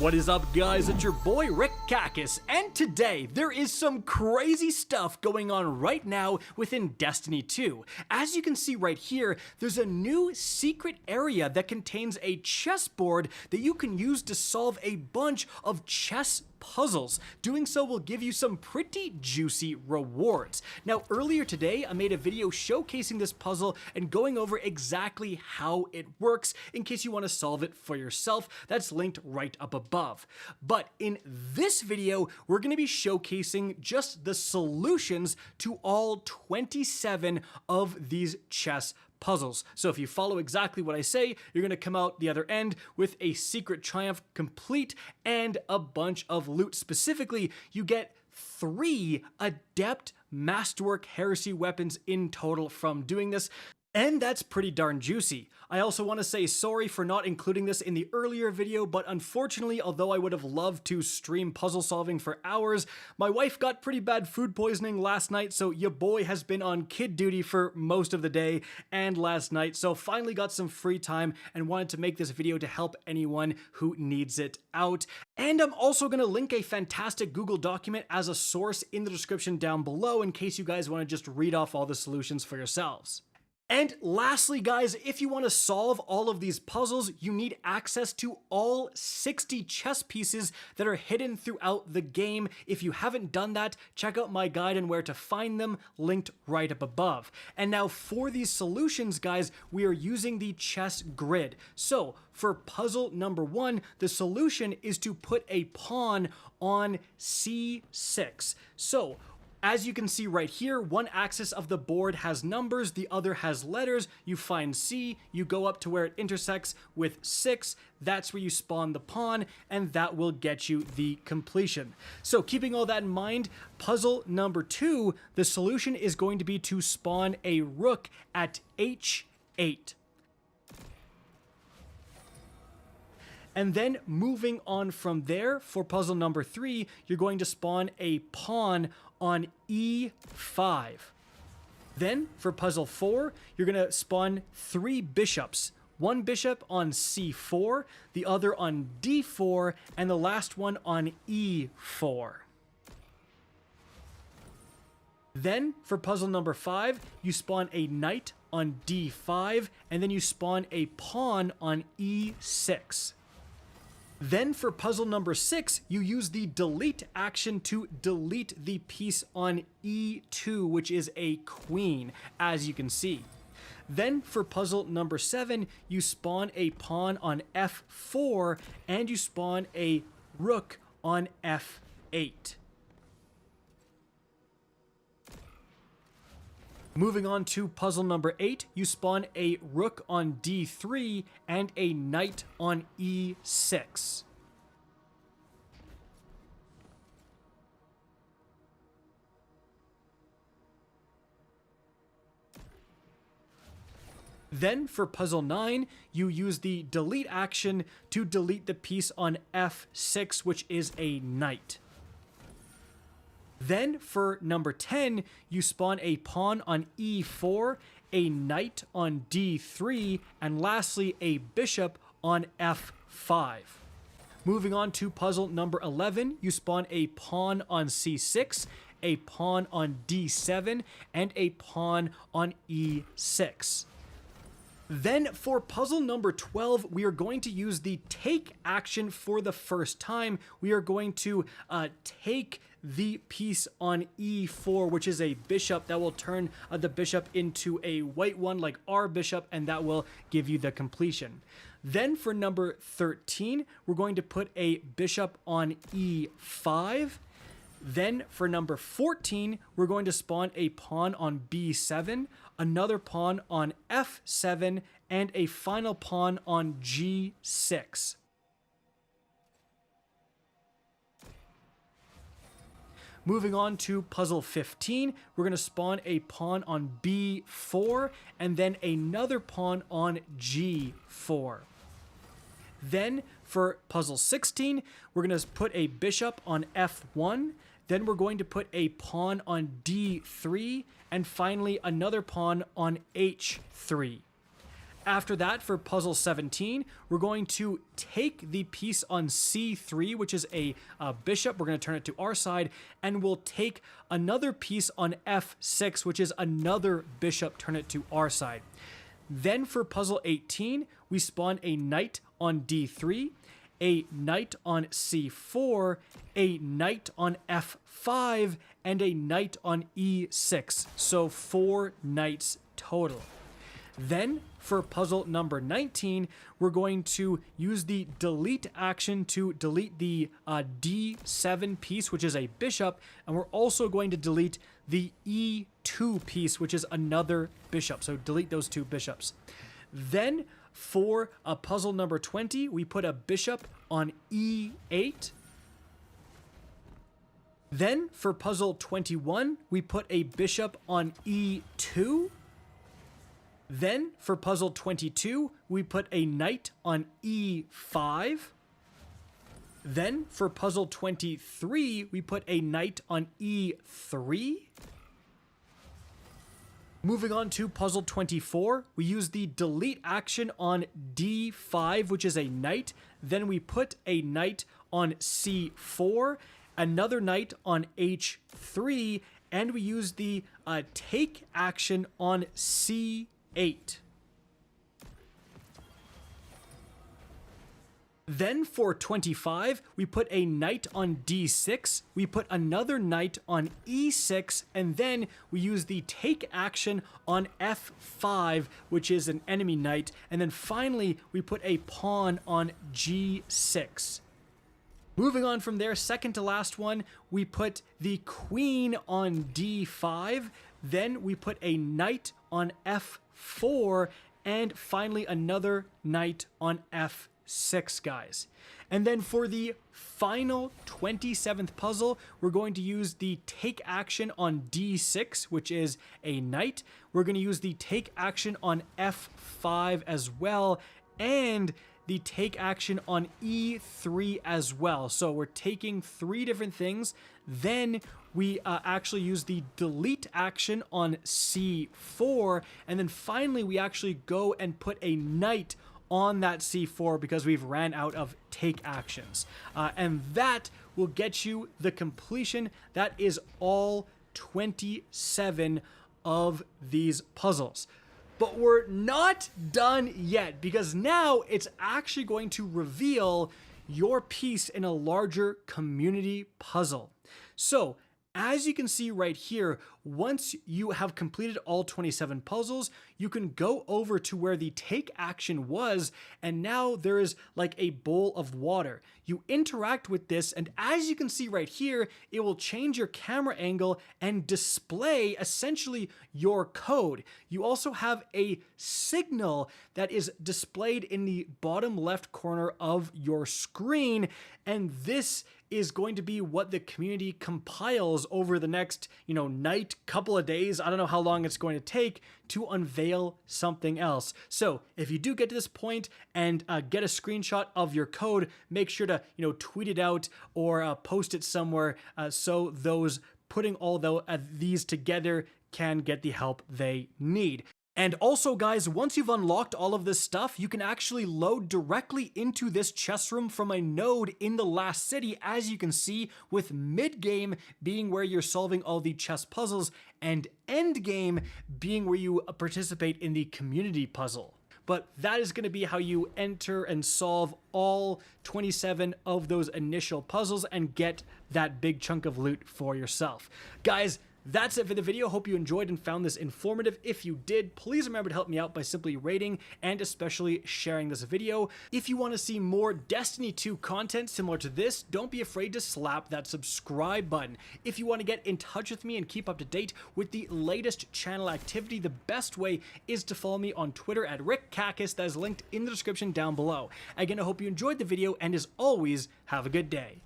What is up, guys? It's your boy Rick Kakis, and today there is some crazy stuff going on right now within Destiny 2. As you can see right here, there's a new secret area that contains a chessboard that you can use to solve a bunch of chess puzzles. Doing so will give you some pretty juicy rewards. Now, earlier today, I made a video showcasing this puzzle and going over exactly how it works in case you want to solve it for yourself. That's linked right up above. But in this video, we're going to be showcasing just the solutions to all 27 of these chess puzzles. So if you follow exactly what I say, you're going to come out the other end with a secret triumph complete and a bunch of loot. Specifically, you get 3 Adept Masterwork Heresy weapons in total from doing this. And that's pretty darn juicy. I also want to say sorry for not including this in the earlier video, but unfortunately, although I would have loved to stream puzzle solving for hours, my wife got pretty bad food poisoning last night, so your boy has been on kid duty for most of the day and last night, so finally got some free time and wanted to make this video to help anyone who needs it out. And I'm also going to link a fantastic Google document as a source in the description down below in case you guys want to just read off all the solutions for yourselves. And lastly, guys, if you want to solve all of these puzzles, you need access to all 60 chess pieces that are hidden throughout the game. If you haven't done that, check out my guide on where to find them, linked right up above. And now for these solutions, guys, we are using the chess grid. So for puzzle number 1, the solution is to put a pawn on C6. So as you can see right here, one axis of the board has numbers, the other has letters. You find C, you go up to where it intersects with 6, that's where you spawn the pawn, and that will get you the completion. So keeping all that in mind, puzzle number 2, the solution is going to be to spawn a rook at H8. And then moving on from there, for puzzle number 3, you're going to spawn a pawn on E5. Then for puzzle 4, you're going to spawn 3 bishops. One bishop on C4, the other on D4, and the last one on E4. Then for puzzle number 5, you spawn a knight on D5, and then you spawn a pawn on E6. Then for puzzle number 6, you use the delete action to delete the piece on E2, which is a queen, as you can see. Then for puzzle number 7, you spawn a pawn on F4, and you spawn a rook on F8. Moving on to puzzle number 8, you spawn a rook on D3 and a knight on E6. Then for puzzle 9, you use the delete action to delete the piece on F6, which is a knight. Then for number 10, you spawn a pawn on E4, a knight on D3, and lastly a bishop on F5. Moving on to puzzle number 11, you spawn a pawn on C6, a pawn on D7, and a pawn on E6. Then for puzzle number 12, we are going to use the take action for the first time. We are going to take the piece on E4, which is a bishop that will turn the bishop into a white one like our bishop, and that will give you the completion. Then for number 13, we're going to put a bishop on E5. Then for number 14, we're going to spawn a pawn on B7, another pawn on F7, and a final pawn on G6. Moving on to puzzle 15, we're going to spawn a pawn on B4 and then another pawn on G4. Then for puzzle 16, we're going to put a bishop on F1, then we're going to put a pawn on D3, and finally another pawn on H3. After that, for puzzle 17, we're going to take the piece on C3, which is a bishop. We're going to turn it to our side, and we'll take another piece on F6, which is another bishop, turn it to our side. Then for puzzle 18, we spawn a knight on D3, a knight on C4, a knight on F5, and a knight on E6. So 4 knights total. Then for puzzle number 19, we're going to use the delete action to delete the D7 piece, which is a bishop, and we're also going to delete the E2 piece, which is another bishop. So delete those 2 bishops. Then for puzzle number 20, we put a bishop on E8. Then for puzzle 21, we put a bishop on E2. Then for puzzle 22, we put a knight on E5. Then for puzzle 23, we put a knight on E3. Moving on to puzzle 24, we use the delete action on D5, which is a knight. Then we put a knight on C4, another knight on H3, and we use the take action on C8. Then for 25, we put a knight on D6, we put another knight on E6, and then we use the take action on F5, which is an enemy knight, and then finally we put a pawn on G6. Moving on from there, second to last one, we put the queen on D5, then we put a knight on F4, and finally another knight on F6, guys. And then for the final 27th puzzle, we're going to use the take action on D6, which is a knight. We're going to use the take action on F5 as well, and the take action on E3 as well. So we're taking 3 different things. Then we actually use the delete action on C4. And then finally, we actually go and put a knight on that C4 because we've ran out of take actions. And that will get you the completion. That is all 27 of these puzzles. But we're not done yet, because now it's actually going to reveal your piece in a larger community puzzle. So, as you can see right here, once you have completed all 27 puzzles, you can go over to where the take action was, and now there is like a bowl of water. You interact with this, and as you can see right here, it will change your camera angle and display essentially your code. You also have a signal that is displayed in the bottom left corner of your screen, and this is going to be what the community compiles over the next, night, couple of days. I don't know how long it's going to take to unveil something else. So if you do get to this point and get a screenshot of your code, make sure to, tweet it out or post it somewhere so those putting all these together can get the help they need. And also, guys, once you've unlocked all of this stuff, you can actually load directly into this chest room from a node in the last city, as you can see, with mid-game being where you're solving all the chest puzzles, and end-game being where you participate in the community puzzle. But that is going to be how you enter and solve all 27 of those initial puzzles and get that big chunk of loot for yourself. Guys, that's it for the video. Hope you enjoyed and found this informative. If you did, please remember to help me out by simply rating and especially sharing this video. If you want to see more Destiny 2 content similar to this, don't be afraid to slap that subscribe button. If you want to get in touch with me and keep up to date with the latest channel activity, the best way is to follow me on Twitter at RickKakis. That is linked in the description down below. Again, I hope you enjoyed the video, and as always, have a good day.